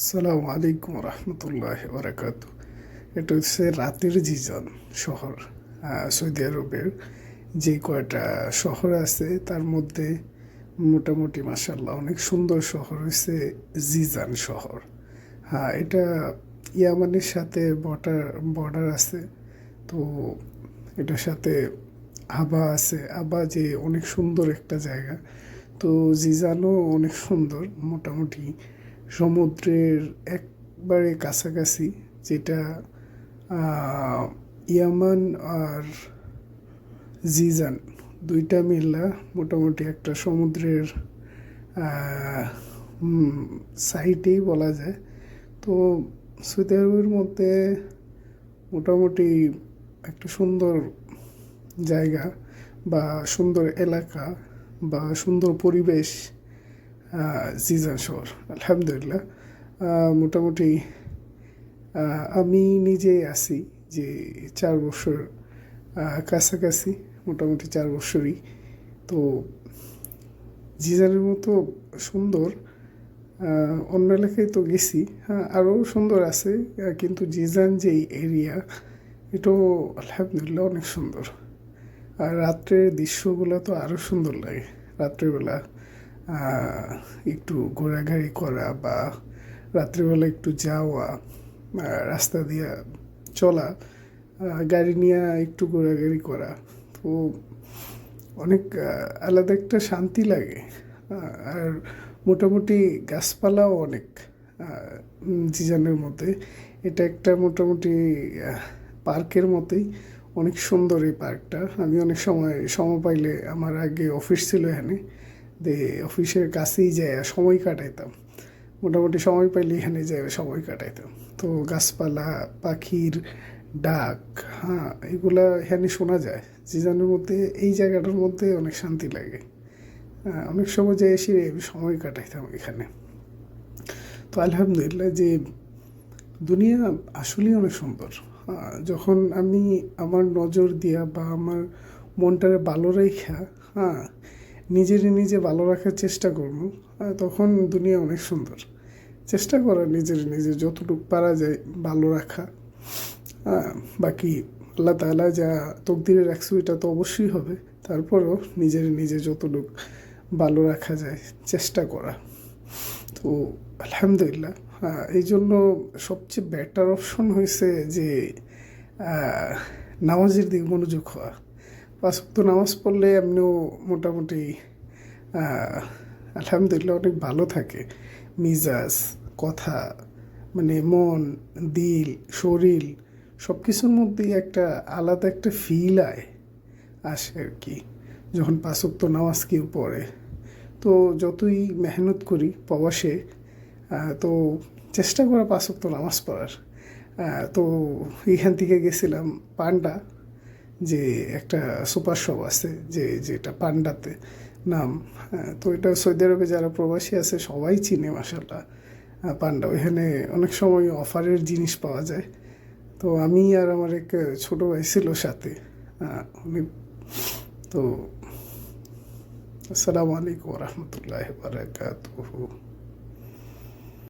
আসসালামু আলাইকুম রহমতুল্লাহ বারাকাতু। এটা হচ্ছে রাতের জিজান শহর। সৌদি আরবের যে কয়টা শহর আছে তার মধ্যে মোটামুটি মাসাল্লাহ অনেক সুন্দর শহর হচ্ছে জিজান শহর। হ্যাঁ, এটা ইয়ামানের সাথে বর্ডার বর্ডার আছে। তো এটার সাথে আবা আছে, আবা যে অনেক সুন্দর একটা জায়গা। তো জিজানও অনেক সুন্দর, মোটামুটি সমুদ্রের একবারে কাছাকাছি, যেটা আহ, ইয়ামান আর জিজান দুইটা মিল্লা মোটামুটি একটা সমুদ্রের সাইটেই বলা যায়। তো সৌদি আরবের মধ্যে মোটামুটি একটা সুন্দর জায়গা বা সুন্দর এলাকা বা সুন্দর পরিবেশ জিজান শহর। আলহামদুলিল্লাহ, মোটামুটি আমি নিজে আছি যে 4 বছর কাছাকাছি, মোটামুটি 4 বছরই। তো জিজানের মতো সুন্দর অন্য এলাকায় তো গেছি, হ্যাঁ আরও সুন্দর আছে, কিন্তু জিজান যেই এরিয়া এটাও আলহামদুলিল্লাহ অনেক সুন্দর। আর রাত্রের দৃশ্যগুলো তো আরও সুন্দর লাগে। রাত্রেবেলা একটু ঘোরাঘুরি করা বা রাত্রিবেলা একটু যাওয়া, রাস্তা দিয়ে চলা, গাড়ি নিয়ে একটু ঘোরাঘুরি করা, তো অনেক আলাদা একটা শান্তি লাগে। আর মোটামুটি গাছপালাও অনেক জিজানের মধ্যে। এটা একটা মোটামুটি পার্কের মতোই, অনেক সুন্দর এই পার্কটা। আমি অনেক সময় পাইলে, আমার আগে অফিস ছিল এখানে, অফিসের কাছেই যায় সময় কাটাইতাম। মোটামুটি সময় পাইলে এখানে যায় সময় কাটাইতাম। তো গাছপালা, পাখির ডাক, হ্যাঁ এগুলা এখানে শোনা যায় জিজানের মধ্যে। এই জায়গাটার মধ্যে অনেক শান্তি লাগে। অনেক সময় যে এসে সময় কাটাইতাম এখানে। তো আলহামদুলিল্লাহ, যে দুনিয়া আসলেই অনেক সুন্দর। যখন আমি আমার নজর দিয়া বা আমার মনটারে ভালো রেখা, হ্যাঁ নিজে ভালো রাখার চেষ্টা করবো, তখন দুনিয়া অনেক সুন্দর। চেষ্টা করা নিজে যতটুকু পারা যায় ভালো রাখা। বাকি আল্লাহ তাআলা যা তকদিরে রাখছে ওইটা তো অবশ্যই হবে। তারপরেও নিজে যতটুকু ভালো রাখা যায় চেষ্টা করা। তো আলহামদুলিল্লাহ, এই জন্য সবচেয়ে বেটার অপশন হয়েছে যে নামাজের দিকে মনোযোগ হওয়া। 5 ওয়াক্ত নামাজ পড়লে এমনিও মোটামুটি আলহামদুলিল্লাহ অনেক ভালো থাকে মিজাজ, কথা, মানে মন, দিল, শরীর সব কিছুর মধ্যেই একটা আলাদা একটা ফিল আসে আর কি, যখন 5 ওয়াক্ত নামাজ কেউ পড়ে। তো যতই মেহনত করি প্রবাসে, তো চেষ্টা করা 5 ওয়াক্ত নামাজ পড়ার। তো এইখান থেকে গেছিলাম পান্ডা, যে একটা সুপার শপ আছে যেটা পান্ডাতে নাম। তো এটা সৌদি আরবে যারা প্রবাসী আছে সবাই চিনে মাসাল্লাহ পান্ডা। ওইখানে অনেক সময় অফারের জিনিস পাওয়া যায়। তো আমি আর আমার এক ছোটো ভাই ছিল সাথে। উনি তো আসসালামু আলাইকুম রহমতুল্লাহ বারাকাতুহু।